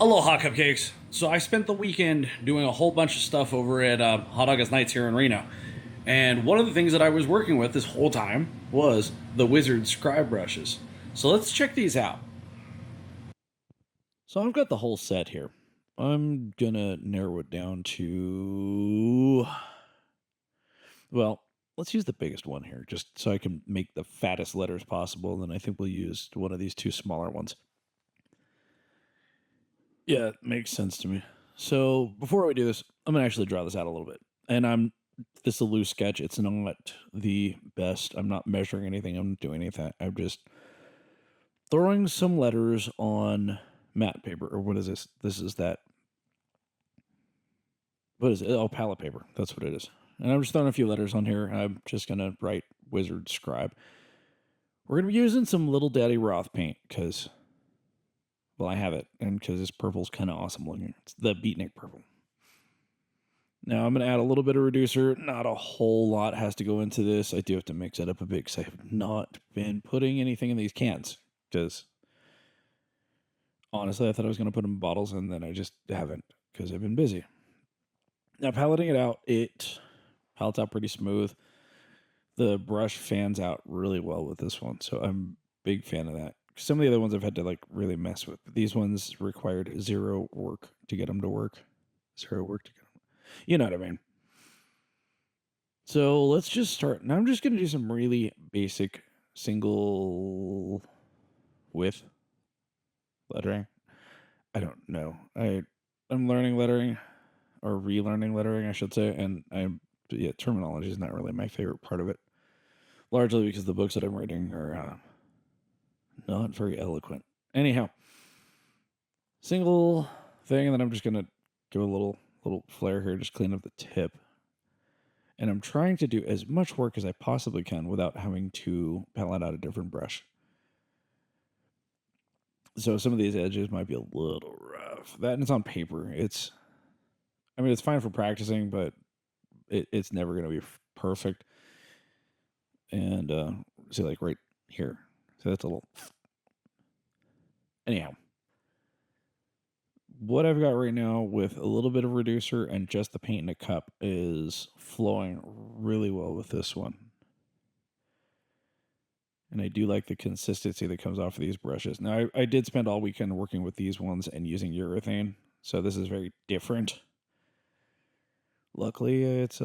Aloha, cupcakes. So I spent the weekend doing a whole bunch of stuff over at Hot August Nights here in Reno. And one of the things that I was working with this whole time was the Wizard scribe brushes. So let's check these out. So I've got the whole set here. I'm gonna narrow it down to, well, let's use the biggest one here, just so I can make the fattest letters possible. And then I think we'll use one of these two smaller ones. Yeah, it makes sense to me. So before we do this, I'm gonna actually draw this out a little bit. And this is a loose sketch. It's not the best. I'm not measuring anything. I'm not doing anything. I'm just throwing some letters on matte paper. Or what is this? This is that. What is it? Oh, palette paper. That's what it is. And I'm just throwing a few letters on here. I'm just gonna write Wizard Scribe. We're gonna be using some Little Daddy Roth paint because, well, I have it, and because this purple's kind of awesome looking. It's the beatnik purple. Now I'm going to add a little bit of reducer. Not a whole lot has to go into this. I do have to mix it up a bit because I have not been putting anything in these cans. Because honestly, I thought I was going to put them in bottles, and then I just haven't because I've been busy. Now paletting it out, it palettes out pretty smooth. The brush fans out really well with this one, so I'm a big fan of that. Some of the other ones I've had to like really mess with. These ones required zero work to get them to work. Zero work to get them. You know what I mean. So let's just start. Now I'm just going to do some really basic single width lettering. I don't know. I'm learning lettering, or relearning lettering, I should say. And terminology is not really my favorite part of it. Largely because the books that I'm writing are not very eloquent. Anyhow, single thing, and then I'm just going to give a little flare here, just clean up the tip. And I'm trying to do as much work as I possibly can without having to palette out a different brush. So some of these edges might be a little rough. That, and it's on paper. It's fine for practicing, but it's never going to be perfect. And see, like right here. So that's a little. Anyhow, what I've got right now with a little bit of reducer and just the paint in a cup is flowing really well with this one. And I do like the consistency that comes off of these brushes. Now, I did spend all weekend working with these ones and using urethane, so this is very different. Luckily, it's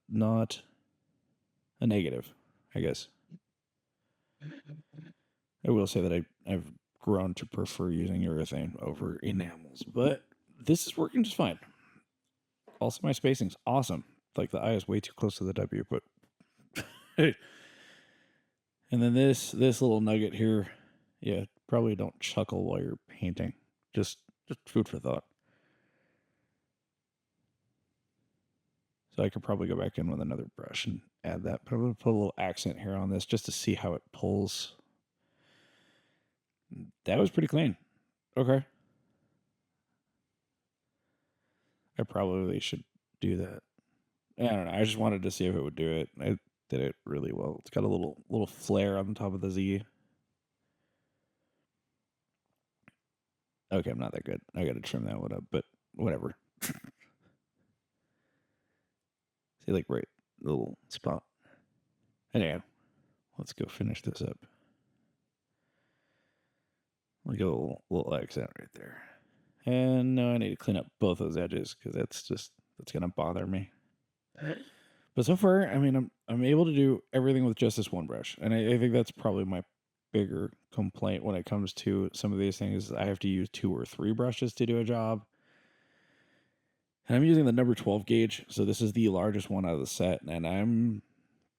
not a negative, I guess. I will say that I've grown to prefer using urethane over enamels, but this is working just fine. Also, my spacing's awesome. Like, the I is way too close to the W, but... And then this little nugget here, yeah, probably don't chuckle while you're painting. Just food for thought. So I could probably go back in with another brush and add that. But I'm going to put a little accent here on this just to see how it pulls. That was pretty clean. Okay. I probably should do that. I don't know. I just wanted to see if it would do it. I did it really well. It's got a little flare on the top of the Z. Okay, I'm not that good. I got to trim that one up, but whatever. See, like right, little spot. Anyhow, let's go finish this up. We'll get a little accent right there. And now I need to clean up both those edges because that's going to bother me. But so far, I'm able to do everything with just this one brush. And I think that's probably my bigger complaint when it comes to some of these things. I have to use 2 or 3 brushes to do a job. And I'm using the number 12 gauge. So this is the largest one out of the set. And I'm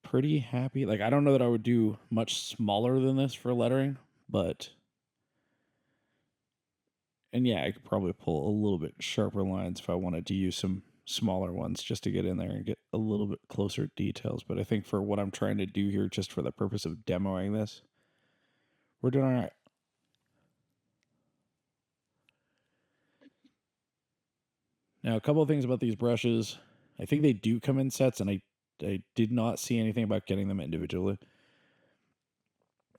pretty happy. Like, I don't know that I would do much smaller than this for lettering. But... And yeah, I could probably pull a little bit sharper lines if I wanted to use some smaller ones just to get in there and get a little bit closer details. But I think for what I'm trying to do here, just for the purpose of demoing this, we're doing all right. Now, a couple of things about these brushes. I think they do come in sets, and I did not see anything about getting them individually.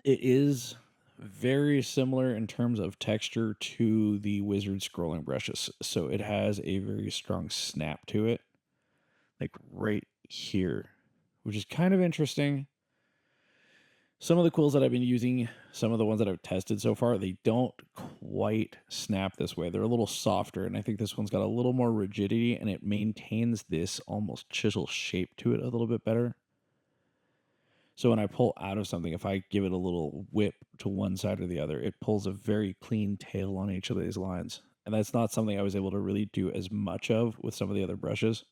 It is very similar in terms of texture to the Wizard scrolling brushes. So it has a very strong snap to it, like right here, which is kind of interesting. Some of the quills that I've been using, some of the ones that I've tested so far, they don't quite snap this way. They're a little softer, and I think this one's got a little more rigidity, and it maintains this almost chisel shape to it a little bit better. So when I pull out of something, if I give it a little whip to one side or the other, it pulls a very clean tail on each of these lines. And that's not something I was able to really do as much of with some of the other brushes.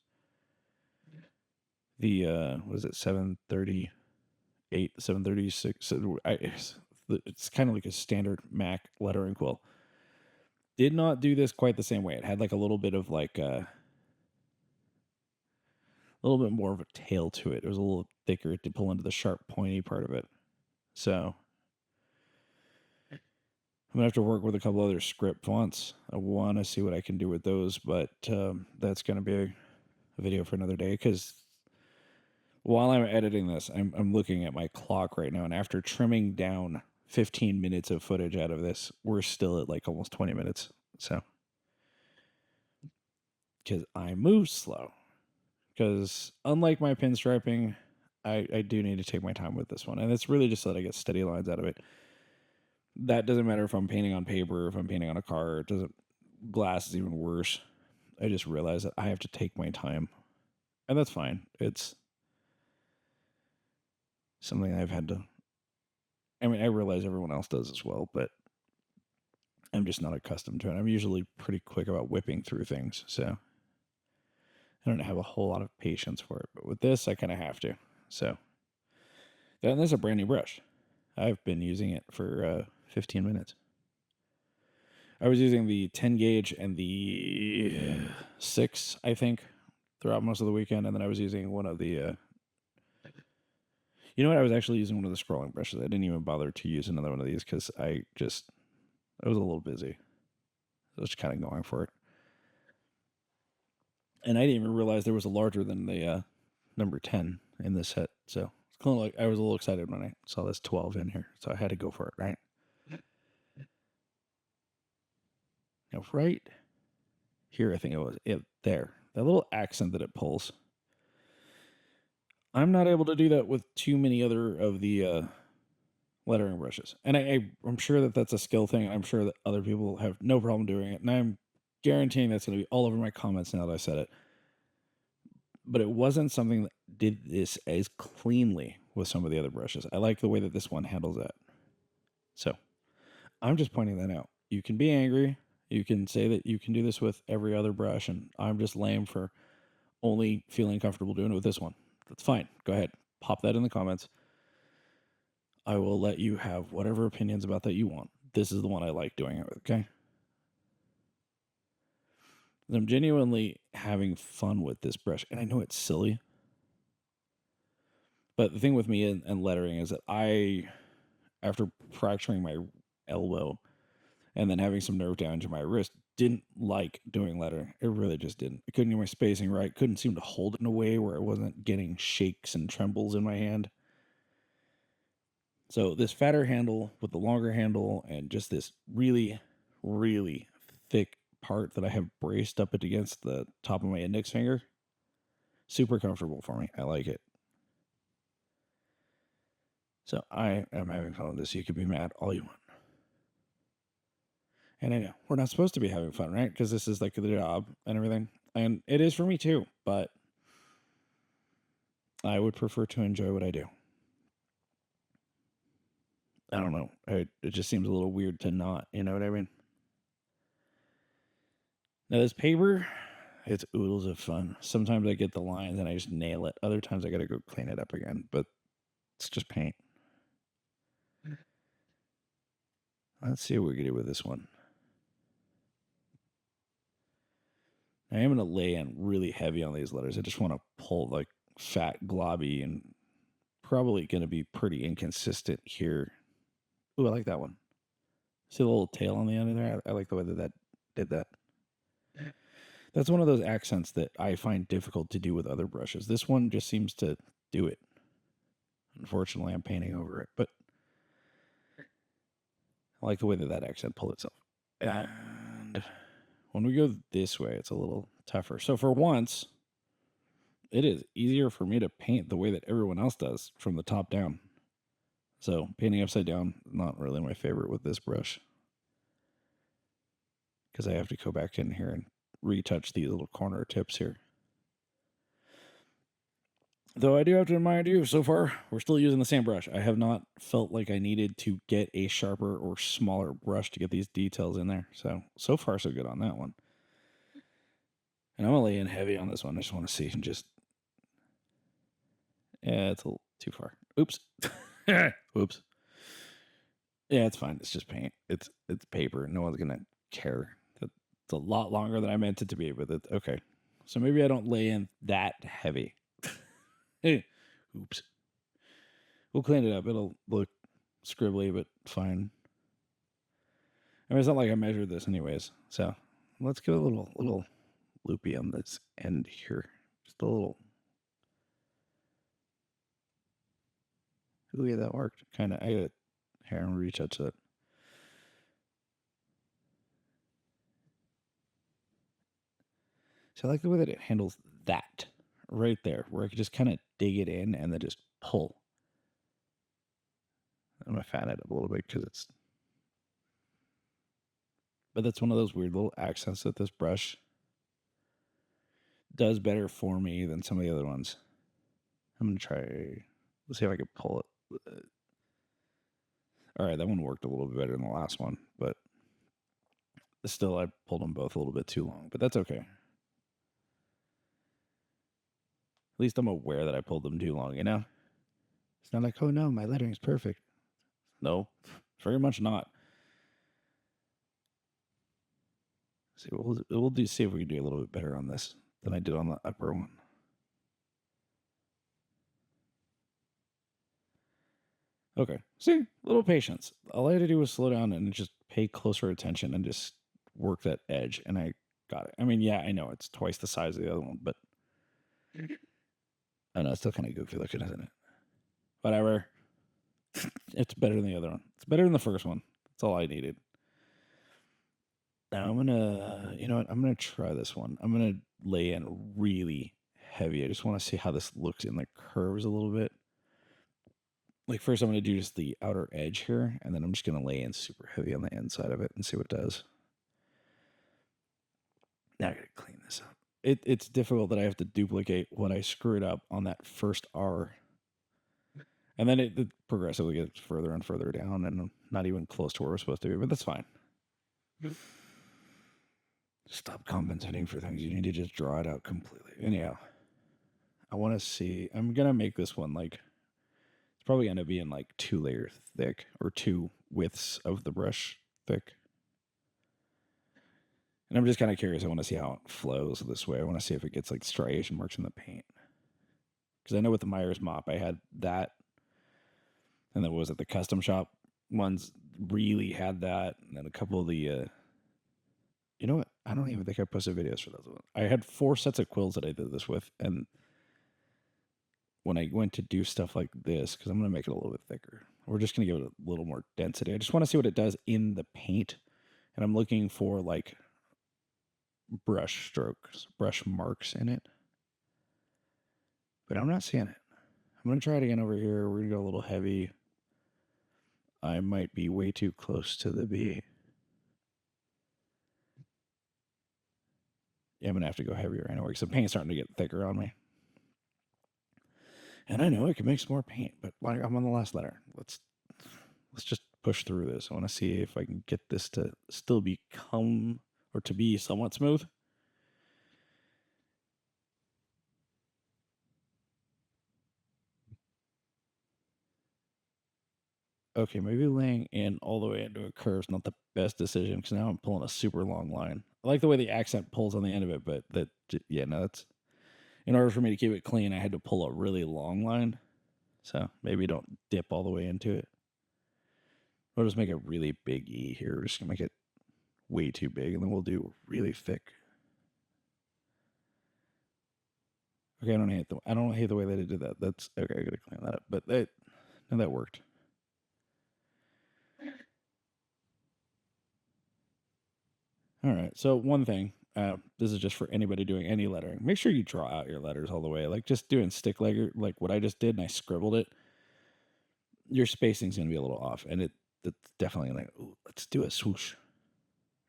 The, what is it, 738, 736? It's kind of like a standard Mack lettering quill. Did not do this quite the same way. It had like a little bit of like a little bit more of a tail to it. It was a little thicker to pull into the sharp, pointy part of it. So I'm gonna have to work with a couple other script fonts. I want to see what I can do with those, but that's gonna be a video for another day. Because while I'm editing this, I'm looking at my clock right now, and after trimming down 15 minutes of footage out of this, we're still at like almost 20 minutes. So because I move slow. Because unlike my pinstriping, I do need to take my time with this one. And it's really just so that I get steady lines out of it. That doesn't matter if I'm painting on paper or if I'm painting on a car. It doesn't. Glass is even worse. I just realized that I have to take my time. And that's fine. It's something I've had to. I mean, I realize everyone else does as well, but I'm just not accustomed to it. I'm usually pretty quick about whipping through things. So I don't have a whole lot of patience for it. But with this, I kind of have to. So then there's a brand new brush. I've been using it for 15 minutes. I was using the 10 gauge and the 6, I think, throughout most of the weekend. And then I was using one of the, you know what? I was actually using one of the scrolling brushes. I didn't even bother to use another one of these because I was a little busy. I was kind of going for it. And I didn't even realize there was a larger than the number 10 in this set. So it's kind of like I was a little excited when I saw this 12 in here. So I had to go for it, right? Now, right here, I think it was there. That little accent that it pulls. I'm not able to do that with too many other of the lettering brushes. And I'm sure that that's a skill thing. I'm sure that other people have no problem doing it. And I'm guaranteeing that's going to be all over my comments now that I said it. But it wasn't something that did this as cleanly with some of the other brushes. I like the way that this one handles that. So I'm just pointing that out. You can be angry. You can say that you can do this with every other brush, and I'm just lame for only feeling comfortable doing it with this one. That's fine. Go ahead. Pop that in the comments. I will let you have whatever opinions about that you want. This is the one I like doing it with, okay? I'm genuinely having fun with this brush, and I know it's silly. But the thing with me and lettering is that after fracturing my elbow and then having some nerve damage in my wrist, didn't like doing lettering. It really just didn't. I couldn't get my spacing right. Couldn't seem to hold it in a way where I wasn't getting shakes and trembles in my hand. So this fatter handle with the longer handle and just this really, really thick part that I have braced up against the top of my index finger, super comfortable for me. I like it. So I am having fun with this. You can be mad all you want. And I know we're not supposed to be having fun, right? Because this is like the job and everything. And it is for me too, but I would prefer to enjoy what I do. I don't know. It just seems a little weird to not, you know what I mean? Now this paper, it's oodles of fun. Sometimes I get the lines and I just nail it. Other times I got to go clean it up again, but it's just paint. Let's see what we can do with this one. I am going to lay in really heavy on these letters. I just want to pull like fat, globby, and probably going to be pretty inconsistent here. Ooh, I like that one. See the little tail on the end of there? I like the way that did that. That's one of those accents that I find difficult to do with other brushes. This one just seems to do it. Unfortunately, I'm painting over it, but I like the way that that accent pulled itself. And when we go this way, it's a little tougher. So for once, it is easier for me to paint the way that everyone else does from the top down. So painting upside down, not really my favorite with this brush. Because I have to go back in here and retouch these little corner tips here. Though I do have to remind you, so far, we're still using the same brush. I have not felt like I needed to get a sharper or smaller brush to get these details in there. So far, so good on that one. And I'm going to lay in heavy on this one. I just want to see and just... Yeah, it's a little too far. Oops. Oops. Yeah, it's fine. It's just paint. It's paper. No one's going to care. It's a lot longer than I meant it to be, but it's okay. So maybe I don't lay in that heavy. Oops. We'll clean it up. It'll look scribbly, but fine. I mean, it's not like I measured this anyways. So let's get a little loopy on this end here. Just a little. Ooh, yeah, that worked. Kind of. I got it. Here, I'm going to retouch it. So I like the way that it handles that right there, where I could just kind of dig it in and then just pull. I'm going to fatten it up a little bit because it's... But that's one of those weird little accents that this brush does better for me than some of the other ones. I'm going to try... Let's see if I can pull it. All right, that one worked a little bit better than the last one, but still I pulled them both a little bit too long, but that's okay. At least I'm aware that I pulled them too long, you know? It's not like, oh no, my lettering's perfect. No, very much not. See, we'll see if we can do a little bit better on this than I did on the upper one. Okay, see, a little patience. All I had to do was slow down and just pay closer attention and just work that edge, and I got it. I mean, yeah, I know it's twice the size of the other one, but I know it's still kind of goofy looking, isn't it? Whatever. It's better than the other one. It's better than the first one. That's all I needed. Now I'm gonna, you know what? I'm gonna try this one. I'm gonna lay in really heavy. I just want to see how this looks in the curves a little bit. Like first I'm going to do just the outer edge here, and then I'm just going to lay in super heavy on the inside of it and see what it does. Now I got to clean this up. It's difficult that I have to duplicate what I screwed up on that first R. And then it progressively gets further and further down, and I'm not even close to where we're supposed to be, but that's fine. Stop compensating for things. You need to just draw it out completely. Anyhow, I want to see. I'm going to make this one like... Probably going to be in like 2 layers thick, or 2 widths of the brush thick. And I'm just kind of curious. I want to see how it flows this way. I want to see if it gets like striation marks in the paint. Because I know with the Myers mop, I had that. And then what was it? The custom shop ones really had that. And then a couple of the... you know what? I don't even think I posted videos for those ones. I had 4 sets of quills that I did this with. And when I went to do stuff like this, because I'm going to make it a little bit thicker, we're just going to give it a little more density. I just want to see what it does in the paint. And I'm looking for like brush strokes, brush marks in it. But I'm not seeing it. I'm going to try it again over here. We're going to go a little heavy. I might be way too close to the B. Yeah, I'm going to have to go heavier anyway, because the paint's starting to get thicker on me. And I know I can make some more paint, but like I'm on the last letter. Let's just push through this. I want to see if I can get this to still become, or to be somewhat smooth. Okay, maybe laying in all the way into a curve is not the best decision, because now I'm pulling a super long line. I like the way the accent pulls on the end of it, but yeah, no, that's... In order for me to keep it clean, I had to pull a really long line. So maybe don't dip all the way into it. We'll just make a really big E here. We're just going to make it way too big, and then we'll do really thick. Okay, I don't hate the way that it did that. That's okay. I gotta clean that up, but that worked. All right. So one thing, this is just for anybody doing any lettering. Make sure you draw out your letters all the way. Like just doing stick letter, like what I just did, and I scribbled it. Your spacing's gonna be a little off, and it's definitely like, ooh, let's do a swoosh.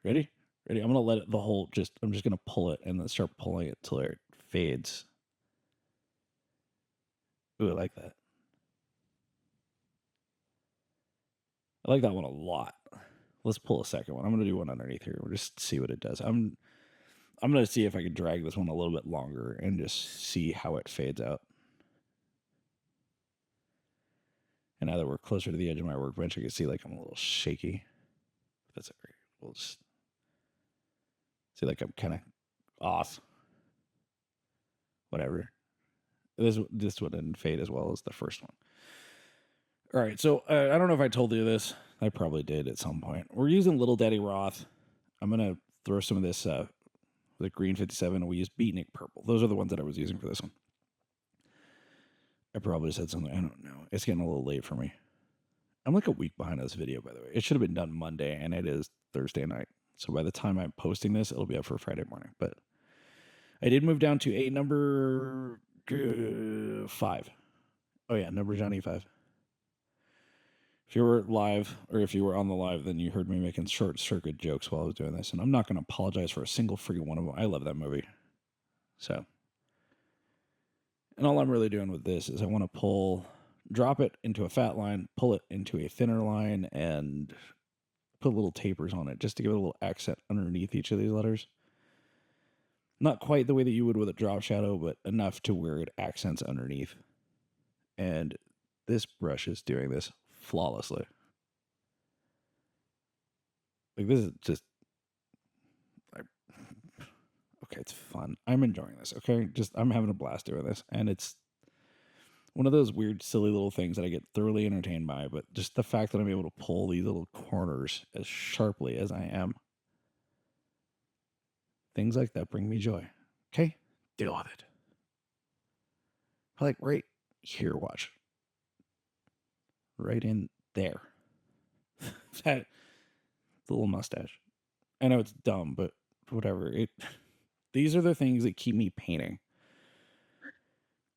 Ready? Ready? I'm gonna let it the whole. I'm just gonna pull it and then start pulling it till it fades. Ooh, I like that. I like that one a lot. Let's pull a second one. I'm gonna do one underneath here. We'll just see what it does. I'm gonna see if I can drag this one a little bit longer and just see how it fades out. And now that we're closer to the edge of my workbench, I can see like I'm a little shaky. That's all right. We'll just see like I'm kind of off. Whatever. This one didn't fade as well as the first one. All right, so I don't know if I told you this. I probably did at some point. We're using Little Daddy Roth. I'm gonna throw some of this the green 57, and we use beatnik purple. Those are the ones that I was using for this one. I probably said something. I don't know. It's getting a little late for me. I'm like a week behind this video, by the way. It should have been done Monday, and it is Thursday night. So by the time I'm posting this, it'll be up for Friday morning. But I did move down to a number 5. Oh yeah, number Johnny 5. If you were live, or if you were on the live, then you heard me making short circuit jokes while I was doing this, and I'm not going to apologize for a single freaking one of them. I love that movie. So, and all I'm really doing with this is I want to drop it into a fat line, pull it into a thinner line, and put little tapers on it just to give it a little accent underneath each of these letters. Not quite the way that you would with a drop shadow, but enough to where it accents underneath. And this brush is doing this flawlessly. Like, this is just... okay, it's fun. I'm enjoying this, okay? I'm having a blast doing this. And it's one of those weird, silly little things that I get thoroughly entertained by, but just the fact that I'm able to pull these little corners as sharply as I am, things like that bring me joy. Okay? Deal with it. Like right here, watch. Right in there. That little mustache. I know it's dumb, but whatever. These are the things that keep me painting.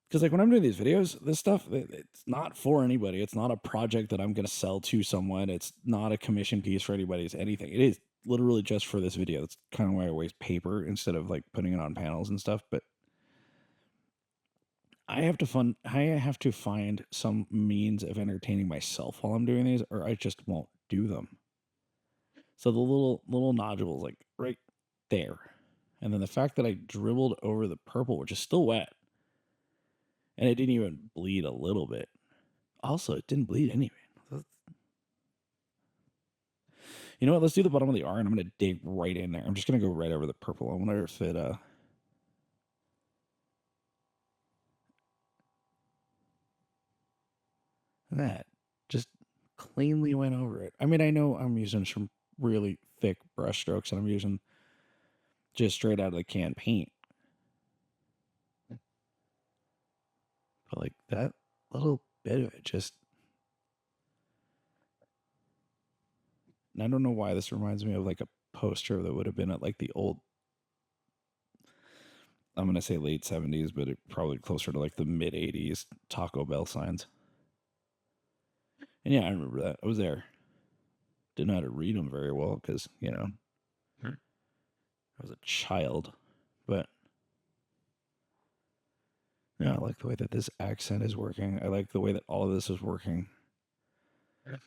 Because like when I'm doing these videos, this stuff, it's not for anybody. It's not a project that I'm going to sell to someone. It's not a commission piece for anybody's anything. It is literally just for this video. That's kind of why I waste paper instead of like putting it on panels and stuff. But I have to find some means of entertaining myself while I'm doing these, or I just won't do them. So the little nodules, like right there. And then the fact that I dribbled over the purple, which is still wet, and it didn't even bleed a little bit. Also, it didn't bleed anyway. You know what? Let's do the bottom of the R, and I'm going to dig right in there. I'm just going to go right over the purple. I wonder if it... that just cleanly went over it. I mean, I know I'm using some really thick brush strokes, and I'm using just straight out of the can paint. But like that little bit of it just... and I don't know why this reminds me of like a poster that would have been at like the old... I'm going to say late 70s, but it probably closer to like the mid 80s Taco Bell signs. And yeah, I remember that. I was there. Didn't know how to read them very well because, you know, I was a child. But yeah, I like the way that this accent is working. I like the way that all of this is working. I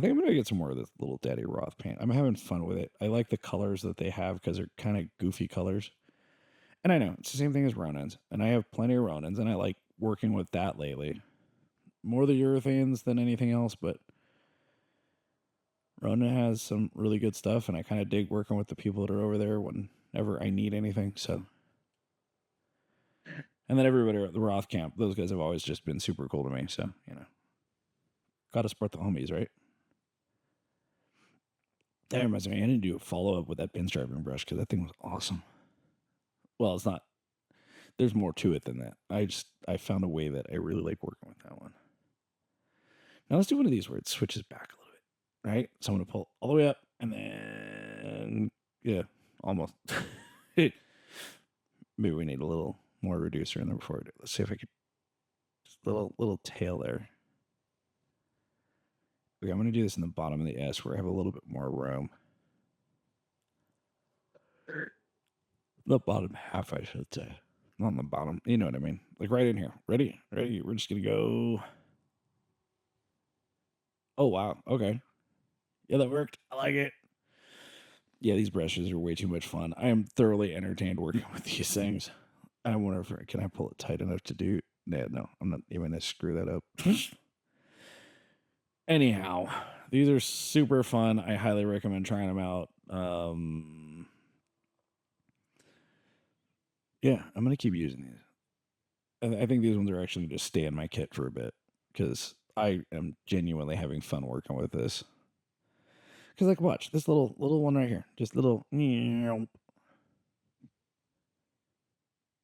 think I'm going to get some more of this Little Daddy Roth paint. I'm having fun with it. I like the colors that they have because they're kind of goofy colors. And I know, it's the same thing as Ronins. And I have plenty of Ronins, and I like working with that lately. More the urethanes than anything else, but Ronin has some really good stuff, and I kind of dig working with the people that are over there whenever I need anything, so... and then everybody at the Roth camp, those guys have always just been super cool to me, so, you know. Gotta support the homies, right? That reminds me, I need to do a follow-up with that pinstriping brush, because that thing was awesome. Well, it's not... there's more to it than that. I found a way that I really like working with that one. Now let's do one of these where it switches back a little bit. right? So I'm going to pull all the way up and then, yeah, almost. Maybe we need a little more reducer in there before we do it. Let's see if I could, just little tail there. Okay, I'm going to do this in the bottom of the S where I have a little bit more room. The bottom half, I should say. Not on the bottom. You know what I mean? Like right in here. Ready? Ready? We're just going to go. Oh, wow. Okay. Yeah, that worked. I like it. Yeah, these brushes are way too much fun. I am thoroughly entertained working with these things. I wonder if can I pull it tight enough to do. No, I'm not even gonna screw that up. Anyhow, these are super fun. I highly recommend trying them out. Yeah, I'm gonna keep using these. I think these ones are actually gonna just stay in my kit for a bit because I am genuinely having fun working with this. Because like, watch this little one right here, just little.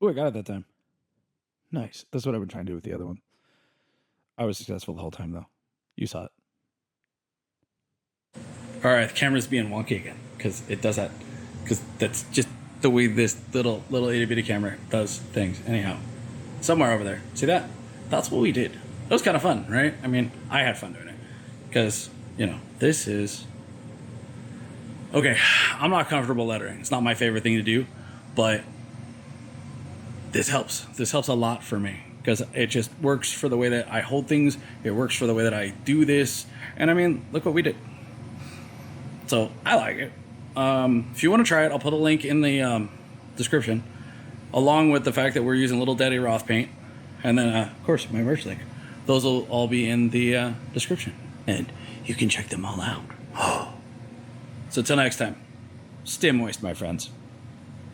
Oh, I got it that time. Nice. That's what I've been trying to do with the other one. I was successful the whole time, though. You saw it. All right, the camera's being wonky again because it does that. Because that's just the way this little itty bitty camera does things. Anyhow, somewhere over there. See that? That's what we did. That was kind of fun, right? I mean, I had fun doing it because this is okay. I'm not comfortable lettering. It's not my favorite thing to do, but this helps. This helps a lot for me because it just works for the way that I hold things. It works for the way that I do this. And I mean, look what we did. So I like it. If you want to try it, I'll put a link in the description, along with the fact that we're using Little Daddy Roth paint. And then, of course, my merch link. Those will all be in the description. And you can check them all out. So until next time, stay moist, my friends.